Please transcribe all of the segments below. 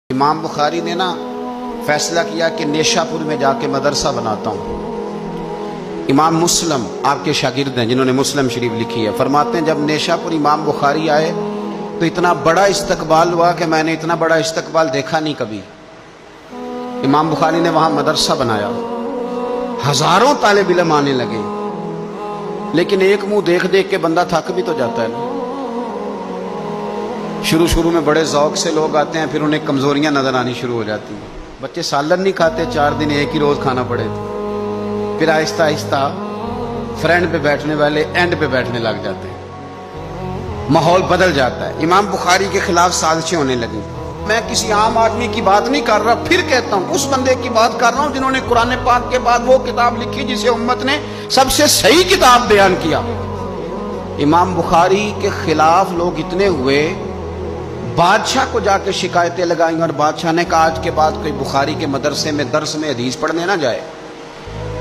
امام بخاری نے فیصلہ کیا کہ نیشاپور میں جا کے مدرسہ بناتا ہوں۔ امام مسلم آپ کے شاگرد ہیں جنہوں نے مسلم شریف لکھی ہے، فرماتے ہیں جب نیشاپور امام بخاری آئے تو اتنا بڑا استقبال ہوا کہ میں نے اتنا بڑا استقبال دیکھا نہیں کبھی۔ امام بخاری نے وہاں مدرسہ بنایا، ہزاروں طالب علم آنے لگے، لیکن ایک منہ دیکھ دیکھ کے بندہ تھک بھی تو جاتا ہے نا۔ شروع میں بڑے ذوق سے لوگ آتے ہیں، پھر انہیں کمزوریاں نظر آنی شروع ہو جاتی ہیں۔ بچے سالن نہیں کھاتے، 4 دن ایک ہی روز کھانا پڑے تھے، پھر آہستہ آہستہ فرینڈ پہ بیٹھنے والے اینڈ پہ بیٹھنے لگ جاتے ہیں، ماحول بدل جاتا ہے۔ امام بخاری کے خلاف سازشیں ہونے لگی۔ میں کسی عام آدمی کی بات نہیں کر رہا، پھر کہتا ہوں اس بندے کی بات کر رہا ہوں جنہوں نے قرآن پاک کے بعد وہ کتاب لکھی جسے امت نے سب سے صحیح کتاب بیان کیا۔ امام بخاری کے خلاف لوگ اتنے ہوئے، بادشاہ کو جا کے شکایتیں لگائیں، اور بادشاہ نے کہا آج کے بعد کوئی بخاری کے مدرسے میں درس میں حدیث پڑھنے نہ جائے۔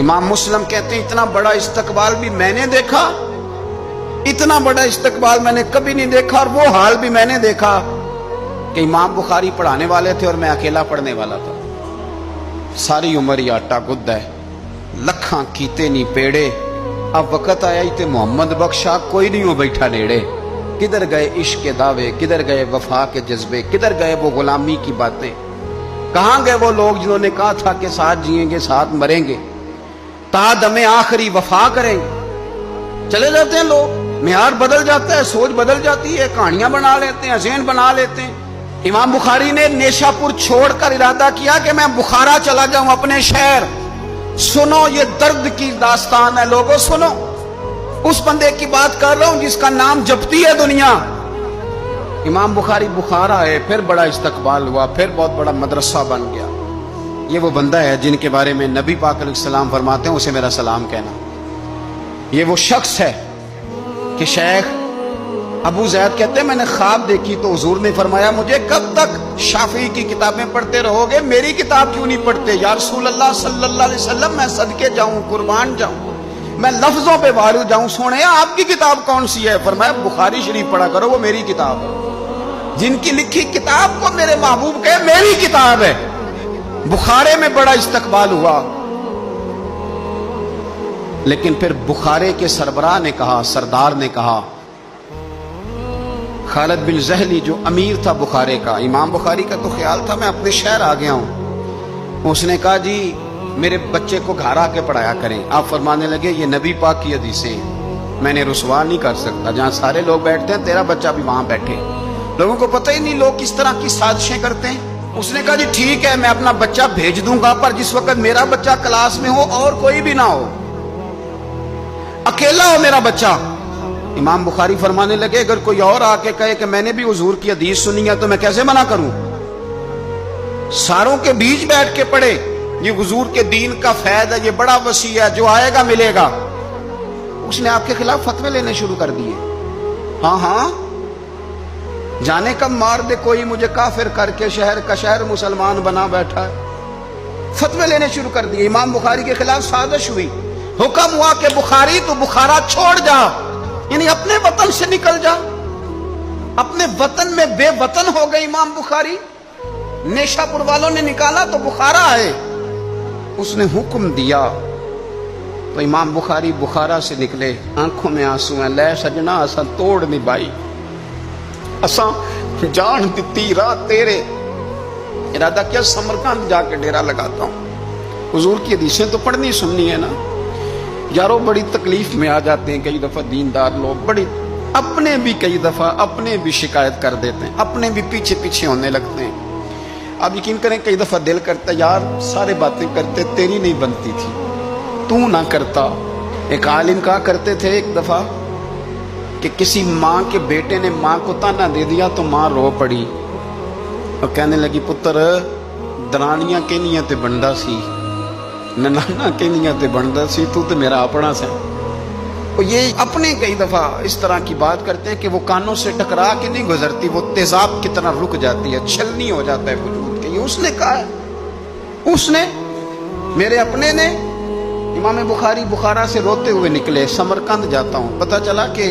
امام مسلم کہتے ہیں اتنا بڑا استقبال بھی میں نے دیکھا، اتنا بڑا استقبال میں نے کبھی نہیں دیکھا، اور وہ حال بھی میں نے دیکھا کہ امام بخاری پڑھانے والے تھے اور میں اکیلا پڑھنے والا تھا۔ ساری عمر ہی آٹا گد ہے، لکھاں کیتے نہیں پیڑے، اب وقت آیا ہی تے محمد بخشا کوئی نہیں ہو بیٹھا نیڑے۔ کدھر گئے عشق کے دعوے، کدھر گئے وفا کے جذبے، کدھر گئے وہ غلامی کی باتیں، کہاں گئے وہ لوگ جنہوں نے کہا تھا کہ ساتھ جئیں گے ساتھ مریں گے، تا دم آخری وفا کریں گے۔ چلے جاتے ہیں لوگ، معیار بدل جاتا ہے، سوچ بدل جاتی ہے، کہانیاں بنا لیتے ہیں، ذہن بنا لیتے ہیں۔ امام بخاری نے نیشاپور چھوڑ کر ارادہ کیا کہ میں بخارا چلا جاؤں، اپنے شہر۔ سنو یہ درد کی داستان ہے لوگوں، سنو، اس بندے کی بات کر رہا ہوں جس کا نام جپتی ہے دنیا۔ امام بخاری بخارا ہے، پھر بڑا استقبال ہوا، پھر بہت بڑا مدرسہ بن گیا۔ یہ وہ بندہ ہے جن کے بارے میں نبی پاک علیہ السلام فرماتے ہیں اسے میرا سلام کہنا۔ یہ وہ شخص ہے کہ شیخ ابو زید کہتے ہیں میں نے خواب دیکھی تو حضور نے فرمایا مجھے کب تک شافعی کی کتابیں پڑھتے رہو گے، میری کتاب کیوں نہیں پڑھتے؟ یا رسول اللہ صلی اللہ علیہ وسلم میں صدقے جاؤں، قربان جاؤں، میں لفظوں پہ وارد جاؤں، سونے آپ کی کتاب کون سی ہے؟ فرمایا بخاری شریف پڑھا کرو، وہ میری کتاب ہے۔ جن کی لکھی کتاب کو میرے محبوب کہے میری کتاب ہے۔ بخارے میں بڑا استقبال ہوا، لیکن پھر بخارے کے سربراہ نے کہا، سردار نے کہا، خالد بن زہلی جو امیر تھا بخارے کا، امام بخاری کا تو خیال تھا میں اپنے شہر آ گیا ہوں، اس نے کہا جی میرے بچے کو گھر آ کے پڑھایا کریں۔ آپ فرمانے لگے یہ نبی پاک کی حدیثیں میں نے رسوا نہیں کر سکتا، جہاں سارے لوگ بیٹھتے ہیں تیرا بچہ بھی وہاں بیٹھے۔ لوگوں کو پتہ ہی نہیں لوگ کس طرح کی سازشیں کرتے ہیں۔ اس نے کہا جی ٹھیک ہے میں اپنا بچہ بھیج دوں گا، پر جس وقت میرا بچہ کلاس میں ہو اور کوئی بھی نہ ہو، اکیلا ہو میرا بچہ۔ امام بخاری فرمانے لگے اگر کوئی اور آ کے کہے کہ میں نے بھی حضور کی حدیث سنی ہے تو میں کیسے منع کروں؟ ساروں کے بیچ بیٹھ کے پڑھے، یہ حضور کے دین کا فیض ہے، یہ بڑا وسیع ہے، جو آئے گا ملے گا۔ اس نے آپ کے خلاف فتوے لینے شروع کر دیے۔ ہاں جانے کب مار دے کوئی مجھے کافر کر کے، شہر کا شہر مسلمان بنا بیٹھا ہے۔ فتوے لینے شروع کر دیے، امام بخاری کے خلاف سازش ہوئی، حکم ہوا کہ بخاری تو بخارا چھوڑ جا، یعنی اپنے وطن سے نکل جا۔ اپنے وطن میں بے وطن ہو گئے امام بخاری، نیشاپور والوں نے نکالا تو بخارا ہے۔ اس نے حکم دیا تو امام بخاری بخارا سے نکلے، آنکھوں میں آنسو ہیں، لے سجنا اساں توڑ نبھائی، اساں جان دتی راہ تیرے، ارادہ کیا سمرقند جا کے ڈیرا لگاتا ہوں۔ حضور کی حدیثیں تو پڑھنی سننی ہے نا یارو، بڑی تکلیف میں آ جاتے ہیں کئی دفعہ دیندار لوگ، بڑی اپنے بھی کئی دفعہ اپنے بھی شکایت کر دیتے ہیں، اپنے بھی پیچھے پیچھے ہونے لگتے ہیں۔ آپ یقین کریں کئی دفعہ دل کرتا یار سارے باتیں کرتے تیری نہیں بنتی تھی، تو نہ کرتا۔ ایک عالم کہا کرتے تھے ایک دفعہ کہ کسی ماں کے بیٹے نے ماں کو تانا دے دیا تو ماں رو پڑی اور کہنے لگی پتر درانیاں کہنیاں تے بندا سی، ننانا کہنیاں تے بندا سی، تو تے میرا اپنا سا۔ اور یہ اپنے کئی دفعہ اس طرح کی بات کرتے ہیں کہ وہ کانوں سے ٹکرا کے نہیں گزرتی، وہ تیزاب کی طرح رک جاتی ہے، چھلنی ہو جاتا ہے وجود کے۔ یہ اس نے کہا ہے، اس نے، میرے اپنے نے۔ امام بخاری بخارا سے روتے ہوئے نکلے، سمرقند جاتا ہوں، پتہ چلا کہ